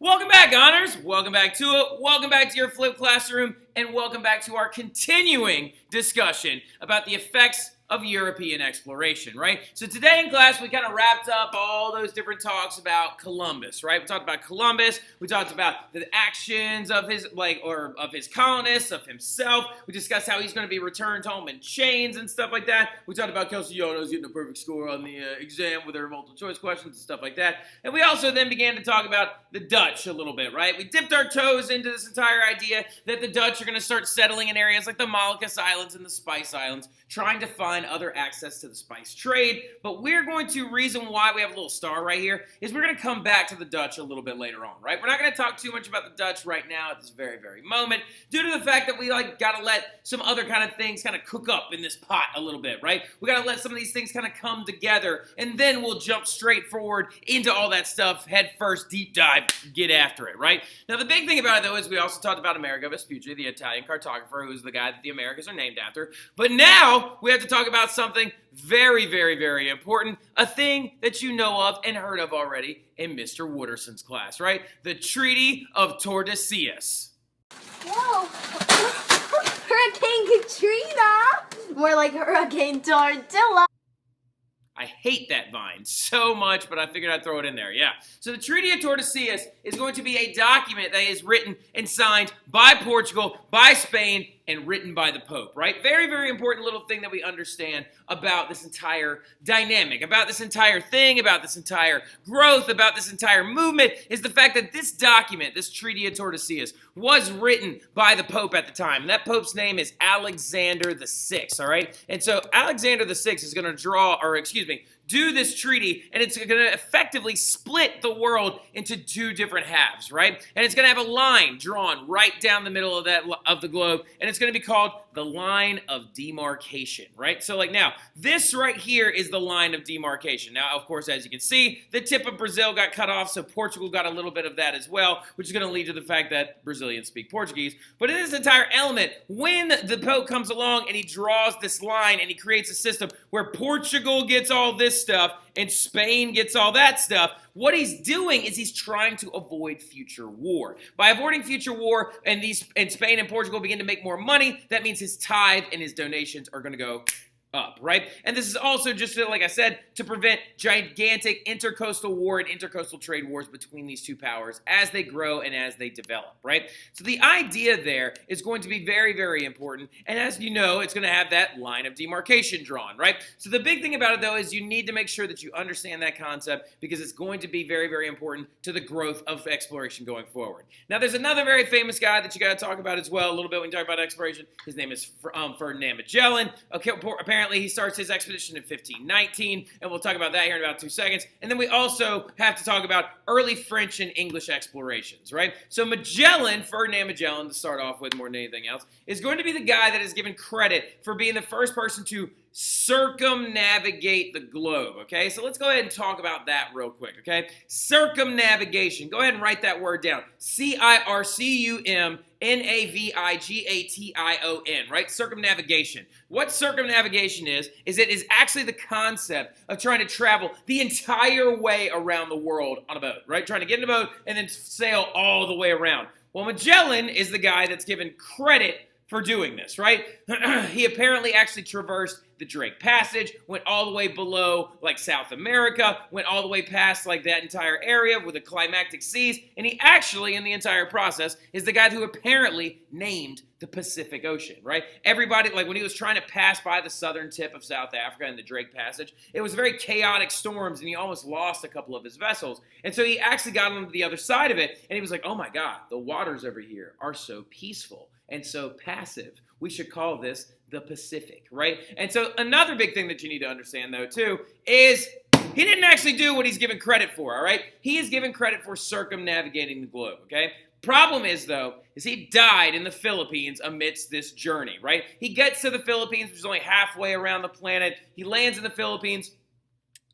Welcome back, Honors. Welcome back to it. Welcome back to your Flip Classroom, and welcome back to our continuing discussion about the effects of European exploration, right? So today in class, we kind of wrapped up all those different talks about Columbus, right? We talked about Columbus. We talked about the actions of his, of his colonists, of himself. We discussed how he's going to be returned home in chains and stuff like that. We talked about Castellanos getting a perfect score on the exam with their multiple choice questions and stuff like that. And we also then began to talk about the Dutch a little bit, right? We dipped our toes into this entire idea that the Dutch are going to start settling in areas like the Moluccas Islands and the Spice Islands, trying to find other access to the spice trade. But we're going to, reason why we have a little star right here, is we're going to come back to the Dutch a little bit later on, right? We're not going to talk too much about the Dutch right now at this very, very moment, due to the fact that we got to let some other kind of things kind of cook up in this pot a little bit, right? We got to let some of these things kind of come together, and then we'll jump straight forward into all that stuff, head first, deep dive, get after it, right? Now, the big thing about it, though, is we also talked about Amerigo Vespucci, the Italian cartographer, who's the guy that the Americas are named after. But now we have to talk about something very, very, very important, a thing that you know of and heard of already in Mr. Wooderson's class, right? The Treaty of Tordesillas. Whoa! Hurricane Katrina! More like Hurricane Tortilla. I hate that vine so much, but I figured I'd throw it in there, yeah. So the Treaty of Tordesillas is going to be a document that is written and signed by Portugal, by Spain, and written by the Pope, right? Very, very important little thing that we understand about this entire dynamic, about this entire thing, about this entire growth, about this entire movement, is the fact that this document, this Treaty of Tordesillas, was written by the Pope at the time. And that Pope's name is Alexander VI, all right? And so Alexander VI is going to do this treaty, and it's going to effectively split the world into two different halves, right? And it's going to have a line drawn right down the middle of the globe, and it's going to be called the line of demarcation, right? So now, this right here is the line of demarcation. Now, of course, as you can see, the tip of Brazil got cut off, so Portugal got a little bit of that as well, which is going to lead to the fact that Brazilians speak Portuguese. But in this entire element, when the Pope comes along and he draws this line and he creates a system where Portugal gets all this stuff and Spain gets all that stuff, what he's doing is he's trying to avoid future war. By avoiding future war, and Spain and Portugal begin to make more money, that means his tithe and his donations are going to go up, right? And this is also just, like I said, to prevent gigantic intercoastal war and intercoastal trade wars between these two powers as they grow and as they develop, right? So the idea there is going to be very, very important, and as you know, it's going to have that line of demarcation drawn, right? So the big thing about it, though, is you need to make sure that you understand that concept, because it's going to be very, very important to the growth of exploration going forward. Now, there's another very famous guy that you got to talk about as well a little bit when you talk about exploration. His name is Ferdinand Magellan. Okay, apparently he starts his expedition in 1519, and we'll talk about that here in about 2 seconds. And then we also have to talk about early French and English explorations, right? So Ferdinand Magellan, to start off with more than anything else, is going to be the guy that is given credit for being the first person to circumnavigate the globe, okay? So let's go ahead and talk about that real quick, okay? Circumnavigation. Go ahead and write that word down. C-I-R-C-U-M-N-A-V-I-G-A-T-I-O-N, right? Circumnavigation. What circumnavigation is it is actually the concept of trying to travel the entire way around the world on a boat, right? Trying to get in a boat and then sail all the way around. Well, Magellan is the guy that's given credit for doing this, right? He apparently actually traversed the Drake Passage, went all the way below South America, went all the way past that entire area with the climactic seas, and he actually, in the entire process, is the guy who apparently named the Pacific Ocean, right? Everybody, when he was trying to pass by the southern tip of South Africa in the Drake Passage, it was very chaotic storms, and he almost lost a couple of his vessels. And so he actually got on the other side of it, and he was like, oh my God, the waters over here are so peaceful and so passive. We should call this the Pacific, right? And so another big thing that you need to understand, though, too, is he didn't actually do what he's given credit for, all right? He is given credit for circumnavigating the globe, okay? Problem is, though, is he died in the Philippines amidst this journey, right? He gets to the Philippines, which is only halfway around the planet. He lands in the Philippines,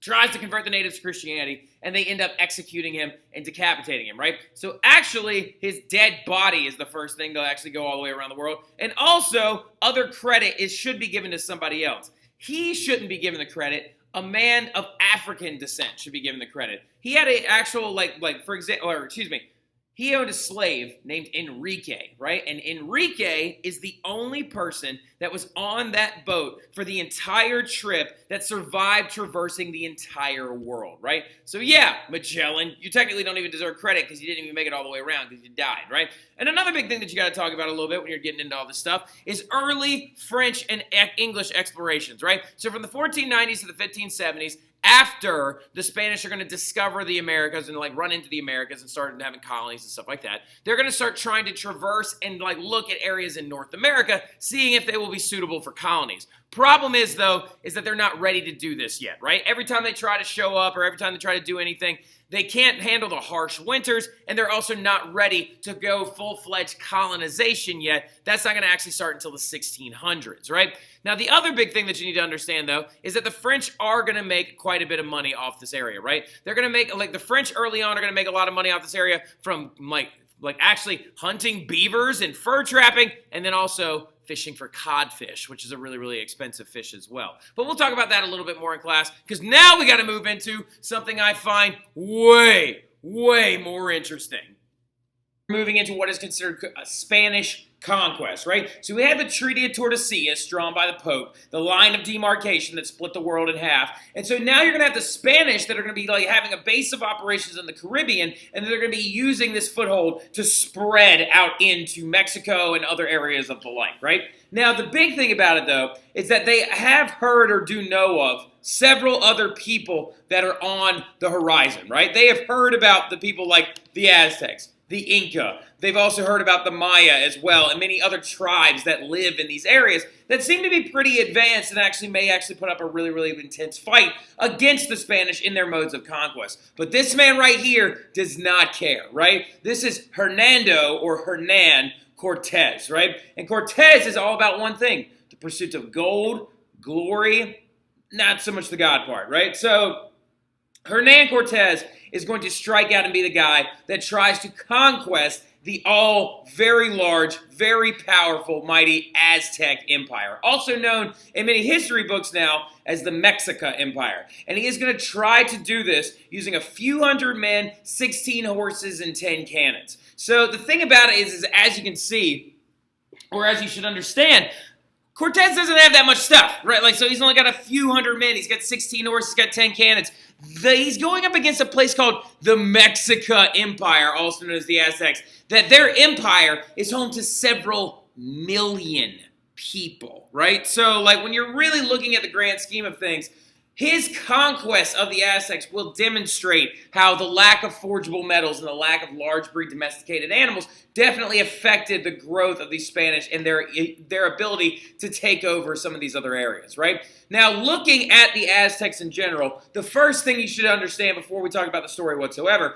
tries to convert the natives to Christianity, and they end up executing him and decapitating him, right? So actually, his dead body is the first thing to actually go all the way around the world. And also, other credit should be given to somebody else. He shouldn't be given the credit. A man of African descent should be given the credit. He had a actual, for example, he owned a slave named Enrique, right? And Enrique is the only person that was on that boat for the entire trip that survived traversing the entire world, right? So yeah, Magellan, you technically don't even deserve credit because you didn't even make it all the way around because you died, right? And another big thing that you got to talk about a little bit when you're getting into all this stuff is early French and English explorations, right? So from the 1490s to the 1570s, after the Spanish are going to discover the Americas and like run into the Americas and start having colonies and stuff like that, they're going to start trying to traverse and like look at areas in North America, seeing if they will be suitable for colonies. Problem is, though, is that they're not ready to do this yet, right? Every time they try to show up or every time they try to do anything, they can't handle the harsh winters, and they're also not ready to go full-fledged colonization yet. That's not going to actually start until the 1600s, right? Now, the other big thing that you need to understand, though, is that the French are going to make quite a bit of money off this area, right? They're going to make, like, the French early on are going to make a lot of money off this area from, like actually hunting beavers and fur trapping, and then also fishing for codfish, which is a really, really expensive fish as well. But we'll talk about that a little bit more in class, because now we got to move into something I find way, way more interesting. Moving into what is considered a Spanish conquest, right? So we had the Treaty of Tordesillas drawn by the Pope, the line of demarcation that split the world in half. And so now you're going to have the Spanish that are going to be like having a base of operations in the Caribbean, and they're going to be using this foothold to spread out into Mexico and other areas of the like, right? Now, the big thing about it, though, is that they have heard or do know of several other people that are on the horizon, right? They have heard about the people like the Aztecs, the Inca. They've also heard about the Maya as well, and many other tribes that live in these areas that seem to be pretty advanced and may put up a really, really intense fight against the Spanish in their modes of conquest. But this man right here does not care, right? This is Hernando or Hernan Cortez, right? And Cortez is all about one thing: the pursuit of gold, glory, not so much the God part, right? So Hernan Cortez is going to strike out and be the guy that tries to conquest the all very large, very powerful, mighty Aztec Empire, also known in many history books now as the Mexica Empire. And he is going to try to do this using a few hundred men, 16 horses, and 10 cannons. So the thing about it is as you can see, or as you should understand, Cortez doesn't have that much stuff, right? Like, so he's only got a few hundred men. He's got 16 horses, he's got 10 cannons. He's going up against a place called the Mexica Empire, also known as the Aztecs, that their empire is home to several million people, right? So, like, when you're really looking at the grand scheme of things, his conquest of the Aztecs will demonstrate how the lack of forgeable metals and the lack of large breed domesticated animals definitely affected the growth of the Spanish and their ability to take over some of these other areas, right? Now, looking at the Aztecs in general, the first thing you should understand before we talk about the story whatsoever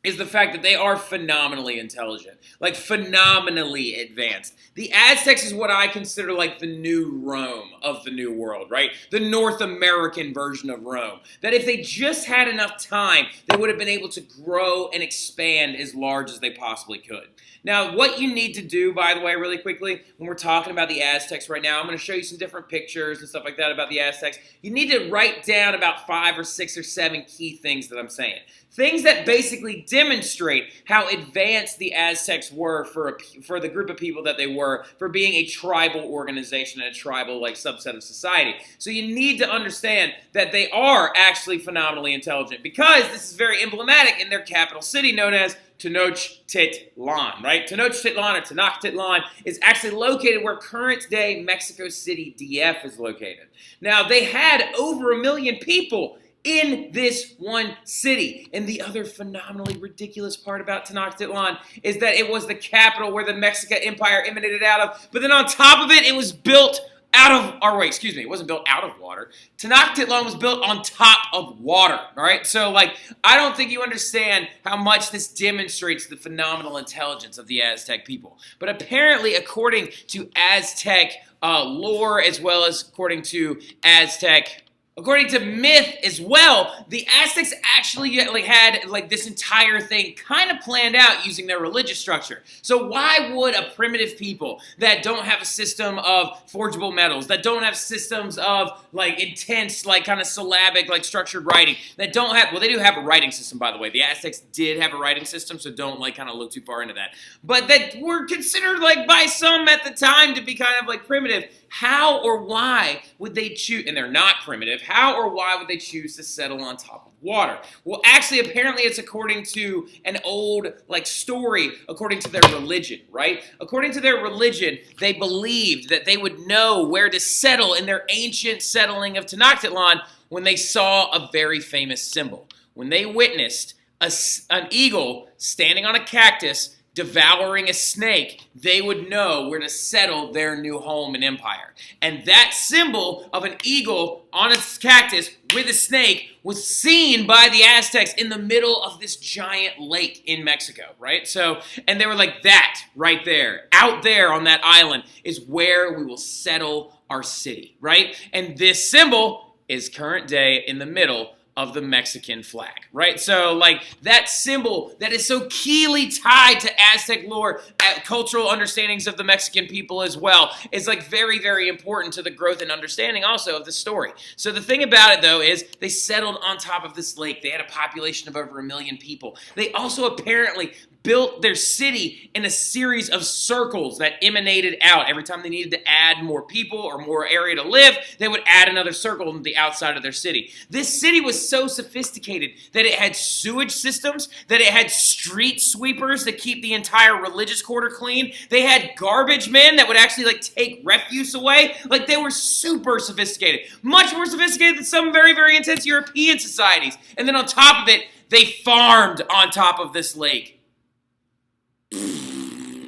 is the fact that they are phenomenally intelligent, like phenomenally advanced. The Aztecs is what I consider like the new Rome of the New World, right? The North American version of Rome. That if they just had enough time, they would have been able to grow and expand as large as they possibly could. Now, what you need to do, by the way, really quickly, when we're talking about the Aztecs right now, I'm going to show you some different pictures and stuff like that about the Aztecs. You need to write down about 5 or 6 or 7 key things that I'm saying. Things that basically demonstrate how advanced the Aztecs were for the group of people that they were, for being a tribal organization and a tribal like subset of society. So you need to understand that they are actually phenomenally intelligent, because this is very emblematic in their capital city known as Tenochtitlan, right? Tenochtitlan or Tenochtitlan is actually located where current-day Mexico City DF is located. Now, they had over 1 million people in this one city. And the other phenomenally ridiculous part about Tenochtitlan is that it was the capital where the Mexican Empire emanated out of. But then on top of it, it was built out of, or wait, excuse me, it wasn't built out of water. Tenochtitlan was built on top of water, all right? So, like, I don't think you understand how much this demonstrates the phenomenal intelligence of the Aztec people. But apparently, according to Aztec lore, as well as according to Aztec According to myth as well, the Aztecs actually had this entire thing kind of planned out using their religious structure. So why would a primitive people that don't have a system of forgeable metals, that don't have systems of intense kind of syllabic structured writing, that don't have, well, they do have a writing system, by the way. The Aztecs did have a writing system, so don't kind of look too far into that. But that were considered by some at the time to be kind of primitive. How or why would they choose, and they're not primitive, how or why would they choose to settle on top of water? Well, actually, apparently it's according to an old story, according to their religion, right? According to their religion, they believed that they would know where to settle in their ancient settling of Tenochtitlan when they saw a very famous symbol. When they witnessed an eagle standing on a cactus devouring a snake, they would know where to settle their new home and empire. And that symbol of an eagle on a cactus with a snake was seen by the Aztecs in the middle of this giant lake in Mexico, right? So, and they were like, that right there, out there on that island is where we will settle our city, right? And this symbol is current day in the middle of the Mexican flag, right? So that symbol that is so keenly tied to Aztec lore, cultural understandings of the Mexican people as well, is very, very important to the growth and understanding also of the story. So the thing about it though is they settled on top of this lake. They had a population of over 1 million people. They also apparently built their city in a series of circles that emanated out. Every time they needed to add more people or more area to live, they would add another circle on the outside of their city. This city was so sophisticated that it had sewage systems, that it had street sweepers to keep the entire religious quarter clean. They had garbage men that would actually take refuse away. They were super sophisticated. Much more sophisticated than some very, very intense European societies. And then on top of it, they farmed on top of this lake.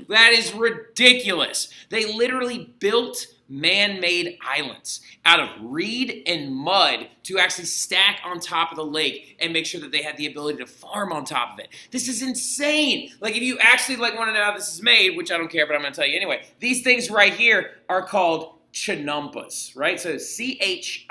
That is ridiculous. They literally built man-made islands out of reed and mud to actually stack on top of the lake and make sure that they had the ability to farm on top of it. This is insane. If you actually want to know how this is made, which I don't care, but I'm going to tell you anyway, these things right here are called chinampas, right? So Chinampas,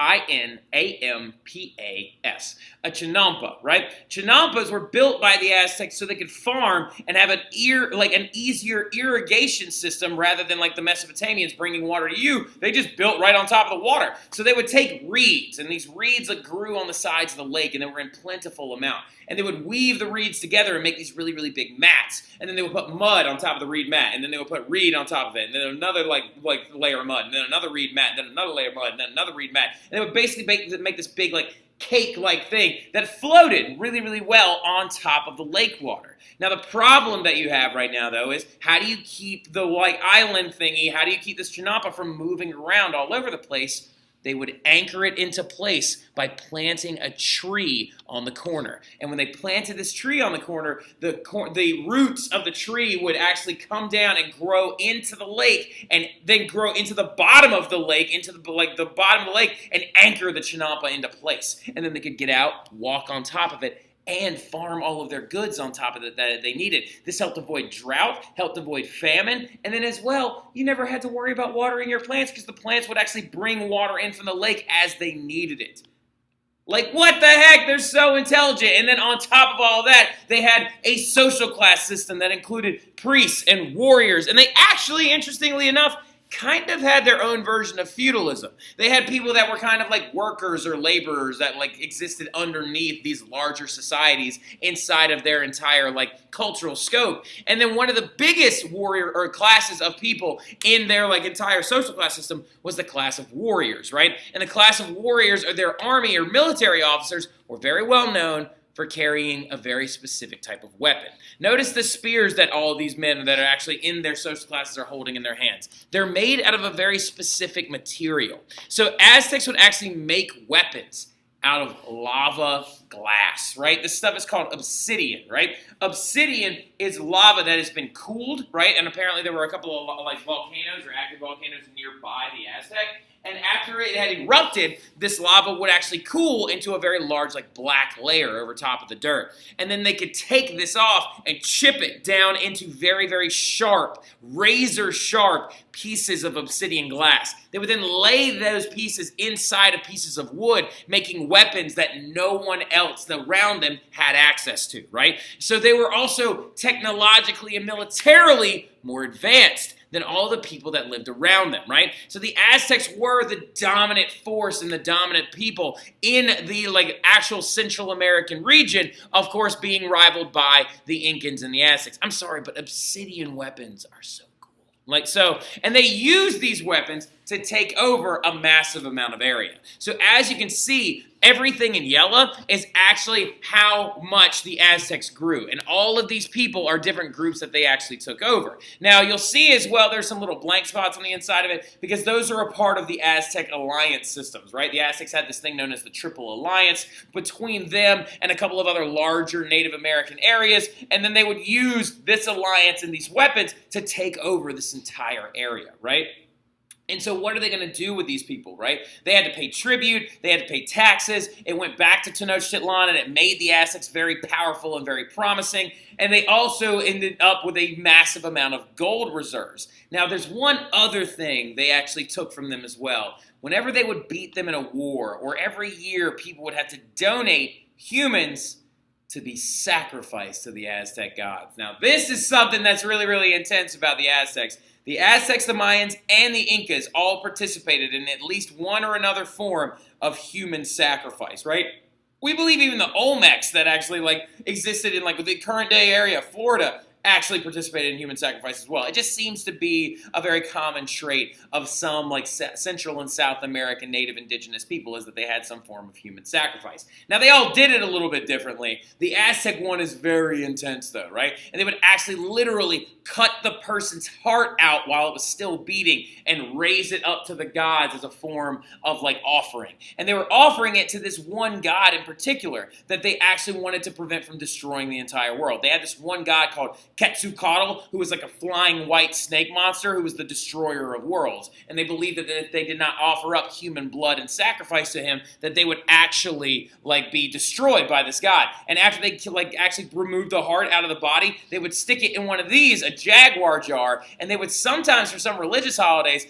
a chinampa, right? Chinampas were built by the Aztecs so they could farm and have an easier irrigation system rather than the Mesopotamians bringing water to you. They just built right on top of the water. So they would take reeds, and these reeds grew on the sides of the lake, and they were in plentiful amount. And they would weave the reeds together and make these really, really big mats. And then they would put mud on top of the reed mat, and then they would put reed on top of it, and then another layer of mud, and then another reed mat, and then another layer of mud, and then another reed mat. And they would basically make this big cake-like thing that floated really, really well on top of the lake water. Now, the problem that you have right now, though, is how do you keep the island thingy, how do you keep this chinampa from moving around all over the place? They would anchor it into place by planting a tree on the corner. And when they planted this tree on the corner, the roots of the tree would actually come down and grow into the lake, and then grow into the bottom of the lake, into the bottom of the lake, and anchor the chinampa into place. And then they could get out, walk on top of it, and farm all of their goods on top of it that they needed. This helped avoid drought, helped avoid famine, and then as well, you never had to worry about watering your plants because the plants would actually bring water in from the lake as they needed it. What the heck? They're so intelligent. And then on top of all of that, they had a social class system that included priests and warriors, and they actually, interestingly enough, kind of had their own version of feudalism. They had people that were kind of workers or laborers that existed underneath these larger societies inside of their entire cultural scope. And then one of the biggest warrior or classes of people in their entire social class system was the class of warriors, right? And the class of warriors, or their army or military officers, were very well known for carrying a very specific type of weapon. Notice the spears that all of these men that are actually in their social classes are holding in their hands. They're made out of a very specific material. So Aztecs would actually make weapons out of lava glass, right? This stuff is called obsidian, right? Obsidian is lava that has been cooled, right? And apparently there were a couple of volcanoes or active volcanoes nearby the Aztec. And after it had erupted, this lava would actually cool into a very large, like, black layer over top of the dirt. And then they could take this off and chip it down into very, very sharp, razor-sharp pieces of obsidian glass. They would then lay those pieces inside of pieces of wood, making weapons that no one else around them had access to, right? So they were also technologically and militarily more advanced than all the people that lived around them, right? So the Aztecs were the dominant force and the dominant people in the actual Central American region, of course being rivaled by the Incans and the Aztecs. I'm sorry, but obsidian weapons are so cool. And they use these weapons to take over a massive amount of area. So as you can see, everything in yellow is actually how much the Aztecs grew. And all of these people are different groups that they actually took over. Now, you'll see as well there's some little blank spots on the inside of it because those are a part of the Aztec alliance systems, right? The Aztecs had this thing known as the Triple Alliance between them and a couple of other larger Native American areas. And then they would use this alliance and these weapons to take over this entire area, right? And so what are they going to do with these people, right? They had to pay tribute. They had to pay taxes. It went back to Tenochtitlan, and it made the Aztecs very powerful and very promising. And they also ended up with a massive amount of gold reserves. Now, there's one other thing they actually took from them as well. Whenever they would beat them in a war, or every year people would have to donate humans to be sacrificed to the Aztec gods. Now, this is something that's really, really intense about the Aztecs. The Aztecs, the Mayans, and the Incas all participated in at least one or another form of human sacrifice, right? We believe even the Olmecs that actually existed in the current day area of Florida actually participated in human sacrifice as well. It just seems to be a very common trait of some Central and South American native indigenous people is that they had some form of human sacrifice. Now, they all did it a little bit differently. The Aztec one is very intense though, right? And they would actually literally cut the person's heart out while it was still beating and raise it up to the gods as a form of offering. And they were offering it to this one god in particular that they actually wanted to prevent from destroying the entire world. They had this one god called Quetzalcoatl, who was like a flying white snake monster who was the destroyer of worlds. And they believed that if they did not offer up human blood and sacrifice to him, that they would actually be destroyed by this god. And after they actually removed the heart out of the body, they would stick it in one of these, a jaguar jar, and they would sometimes, for some religious holidays,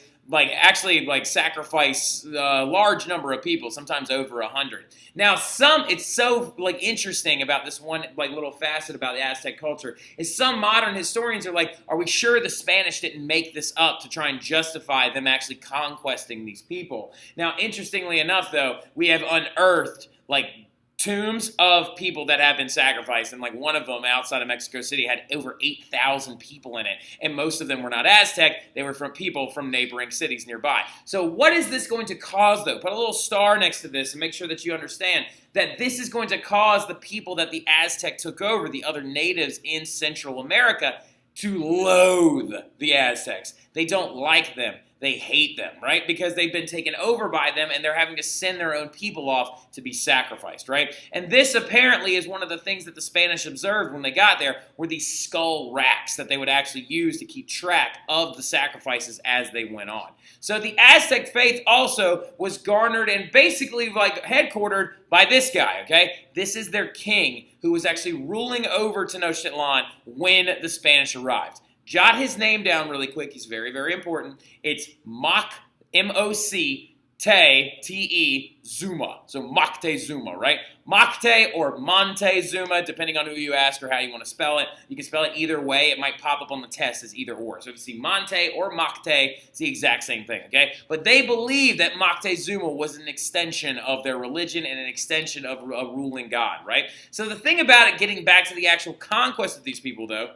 sacrifice a large number of people, sometimes over 100. Now, it's so interesting about this one little facet about the Aztec culture is some modern historians are we sure the Spanish didn't make this up to try and justify them actually conquesting these people? Now, interestingly enough, though, we have unearthed tombs of people that have been sacrificed, and one of them outside of Mexico City had over 8,000 people in it, and most of them were not Aztec. They were from people from neighboring cities nearby. So what is this going to cause, though? Put a little star next to this and make sure that you understand that this is going to cause the people that the Aztec took over, the other natives in Central America, to loathe the Aztecs. They don't like them. They hate them, right? Because they've been taken over by them and they're having to send their own people off to be sacrificed, right? And this apparently is one of the things that the Spanish observed when they got there were these skull racks that they would actually use to keep track of the sacrifices as they went on. So the Aztec faith also was garnered and basically headquartered by this guy, okay? This is their king who was actually ruling over Tenochtitlan when the Spanish arrived. Jot his name down really quick. He's very, very important. It's Moc, M-O-C, Te, Zuma. So Moctezuma, right? Mocte or Montezuma, depending on who you ask or how you want to spell it. You can spell it either way. It might pop up on the test as either or. So if you see Monte or Mocte, it's the exact same thing, okay? But they believe that Moctezuma was an extension of their religion and an extension of a ruling god, right? So the thing about it, getting back to the actual conquest of these people, though,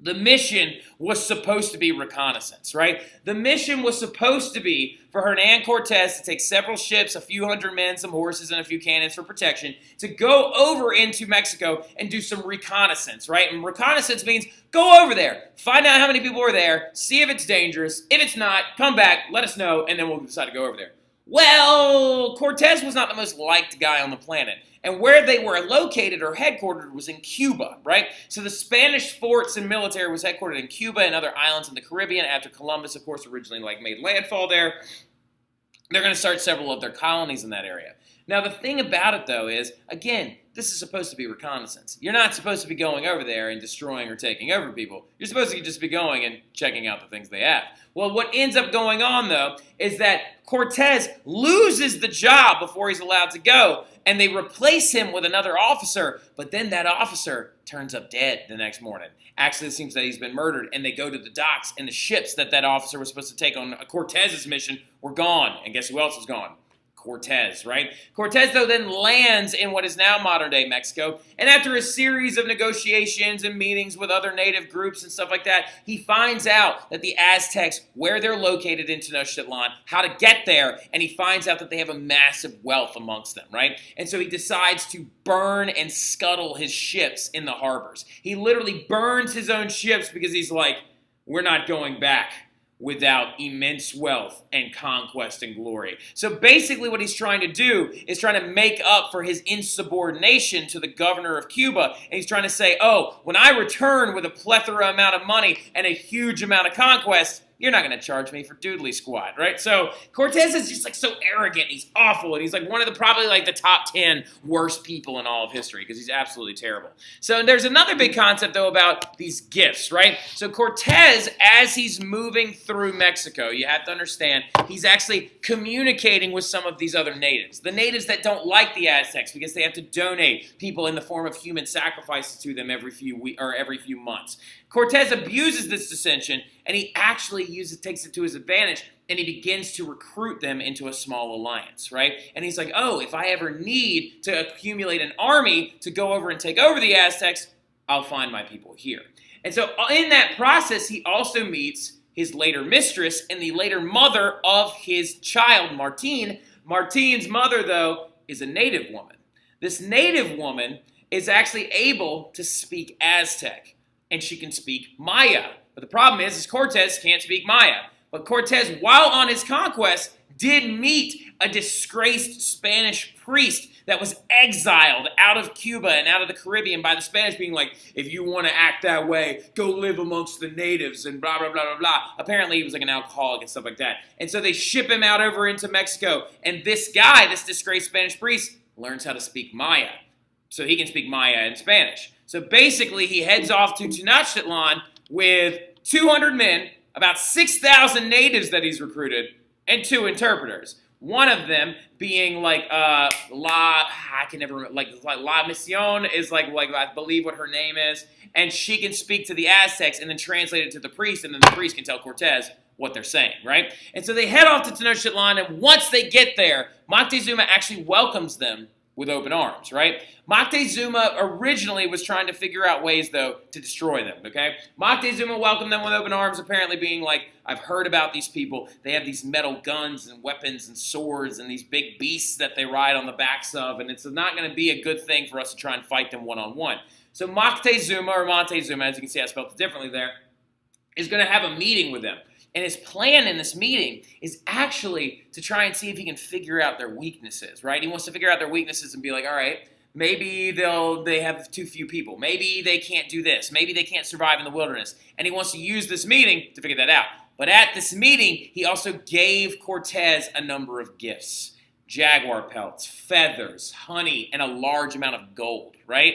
the mission was supposed to be reconnaissance, right? The mission was supposed to be for Hernan Cortez to take several ships, a few hundred men, some horses, and a few cannons for protection, to go over into Mexico and do some reconnaissance, right? And reconnaissance means go over there, find out how many people are there, see if it's dangerous. If it's not, come back, let us know, and then we'll decide to go over there. Well, Cortez was not the most liked guy on the planet. And where they were located or headquartered was in Cuba, right? So the Spanish forts and military was headquartered in Cuba and other islands in the Caribbean after Columbus, of course, originally made landfall there. they're going to start several of their colonies in that area. Now, the thing about it, though, is, again, this is supposed to be reconnaissance. You're not supposed to be going over there and destroying or taking over people. You're supposed to just be going and checking out the things they have. Well, what ends up going on, though, is that Cortez loses the job before he's allowed to go, and they replace him with another officer, but then that officer turns up dead the next morning. Actually, it seems that he's been murdered, and they go to the docks, and the ships that officer was supposed to take on Cortez's mission were gone. And guess who else was gone? Cortez, right? Cortez, though, then lands in what is now modern-day Mexico, and after a series of negotiations and meetings with other native groups and stuff like that, he finds out that the Aztecs, where they're located in Tenochtitlan, how to get there, and he finds out that they have a massive wealth amongst them, right? And so he decides to burn and scuttle his ships in the harbors. He literally burns his own ships because he's like, we're not going back without immense wealth and conquest and glory. So basically what he's trying to do is trying to make up for his insubordination to the governor of Cuba. And he's trying to say, oh, when I return with a plethora amount of money and a huge amount of conquest, you're not going to charge me for doodly squat, right? So Cortez is just like so arrogant. He's awful. And he's like one of the probably like the top 10 worst people in all of history because he's absolutely terrible. So there's another big concept, though, about these gifts, right? So Cortez, as he's moving through Mexico, you have to understand, he's actually communicating with some of these other natives. The natives that don't like the Aztecs because they have to donate people in the form of human sacrifices to them every few months. Cortez abuses this dissension, and he actually takes it to his advantage, and he begins to recruit them into a small alliance, right? And he's like, oh, if I ever need to accumulate an army to go over and take over the Aztecs, I'll find my people here. And so in that process, he also meets his later mistress and the later mother of his child, Martine. Martine's mother, though, is a native woman. This native woman is actually able to speak Aztec, and she can speak Maya. But the problem is Cortez can't speak Maya. But Cortez, while on his conquest, did meet a disgraced Spanish priest that was exiled out of Cuba and out of the Caribbean by the Spanish, being like, if you want to act that way, go live amongst the natives and blah, blah, blah, blah, blah. Apparently, he was like an alcoholic and stuff like that. And so they ship him out over into Mexico. And this guy, this disgraced Spanish priest, learns how to speak Maya. So he can speak Maya in Spanish. So basically, he heads off to Tenochtitlan with 200 men, about 6,000 natives that he's recruited, and 2 interpreters. One of them being like La Mission is like I believe what her name is, and she can speak to the Aztecs and then translate it to the priest, and then the priest can tell Cortez what they're saying, right? And so they head off to Tenochtitlan, and once they get there, Moctezuma actually welcomes them with open arms, right? Moctezuma originally was trying to figure out ways, though, to destroy them, okay? Moctezuma welcomed them with open arms, apparently being like, I've heard about these people. They have these metal guns and weapons and swords and these big beasts that they ride on the backs of, and it's not going to be a good thing for us to try and fight them one-on-one. So Moctezuma, or Montezuma, as you can see I spelled it differently there, is going to have a meeting with them. And his plan in this meeting is actually to try and see if he can figure out their weaknesses, right? He wants to figure out their weaknesses and be like, all right, maybe they have too few people. Maybe they can't do this. Maybe they can't survive in the wilderness. And he wants to use this meeting to figure that out. But at this meeting, he also gave Cortez a number of gifts. Jaguar pelts, feathers, honey, and a large amount of gold, right?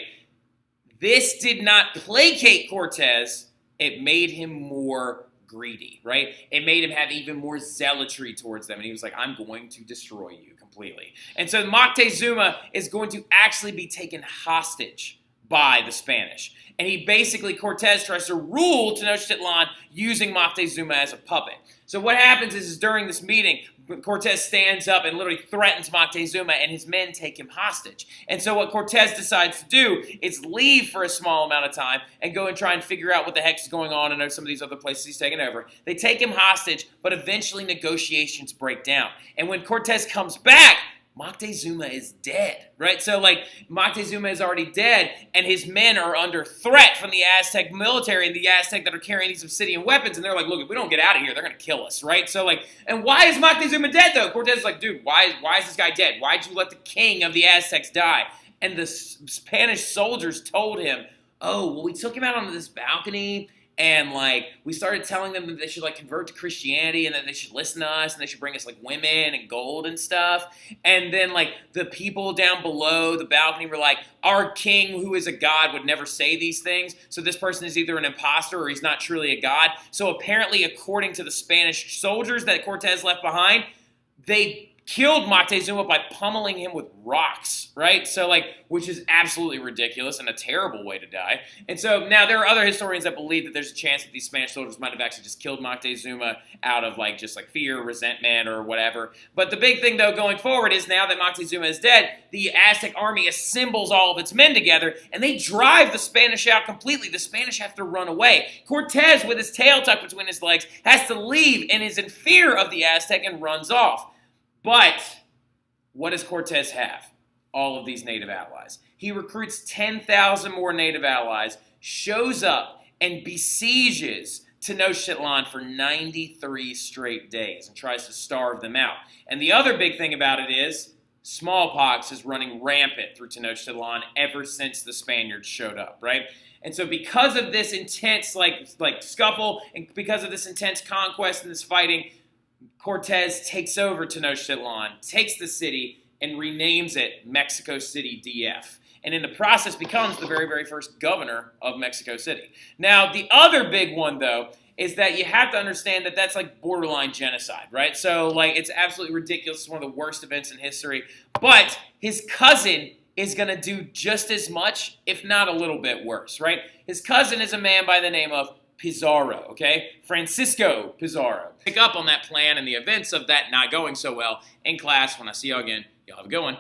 This did not placate Cortez. It made him more greedy, right? It made him have even more zealotry towards them. And he was like, I'm going to destroy you completely. And so Moctezuma is going to actually be taken hostage by the Spanish. And he basically, Cortez tries to rule Tenochtitlan using Moctezuma as a puppet. So what happens is during this meeting, Cortez stands up and literally threatens Moctezuma, and his men take him hostage. And so what Cortez decides to do is leave for a small amount of time and go and try and figure out what the heck is going on in some of these other places he's taken over. They take him hostage, but eventually negotiations break down. And when Cortez comes back, Moctezuma is dead, right? So, Moctezuma is already dead, and his men are under threat from the Aztec military and the Aztec that are carrying these obsidian weapons, and they're like, look, if we don't get out of here, they're going to kill us, right? So, and why is Moctezuma dead, though? Cortez is like, dude, why is this guy dead? Why'd you let the king of the Aztecs die? And the Spanish soldiers told him, oh, well, we took him out onto this balcony, and like we started telling them that they should like convert to Christianity and that they should listen to us and they should bring us like women and gold and stuff. And then like the people down below the balcony were like, our king, who is a god, would never say these things. So this person is either an imposter or he's not truly a god. So apparently, according to the Spanish soldiers that Cortez left behind, they killed Moctezuma by pummeling him with rocks, right? So like, which is absolutely ridiculous and a terrible way to die. And so now there are other historians that believe that there's a chance that these Spanish soldiers might have actually just killed Moctezuma out of like just like fear, resentment, or whatever. But the big thing though going forward is now that Moctezuma is dead, the Aztec army assembles all of its men together and they drive the Spanish out completely. The Spanish have to run away. Cortez, with his tail tucked between his legs, has to leave and is in fear of the Aztec and runs off. But what does Cortez have? All of these native allies. He recruits 10,000 more native allies, shows up, and besieges Tenochtitlan for 93 straight days and tries to starve them out. And the other big thing about it is smallpox is running rampant through Tenochtitlan ever since the Spaniards showed up, right? And so because of this intense like scuffle and because of this intense conquest and this fighting, Cortez takes over Tenochtitlan, takes the city, and renames it Mexico City DF. And in the process becomes the very, very first governor of Mexico City. Now, the other big one, though, is that you have to understand that that's like borderline genocide, right? So, like, it's absolutely ridiculous. It's one of the worst events in history. But his cousin is going to do just as much, if not a little bit worse, right? His cousin is a man by the name of Pizarro, okay? Francisco Pizarro. Pick up on that plan and the events of that not going so well in class. When I see y'all again, y'all have a good one.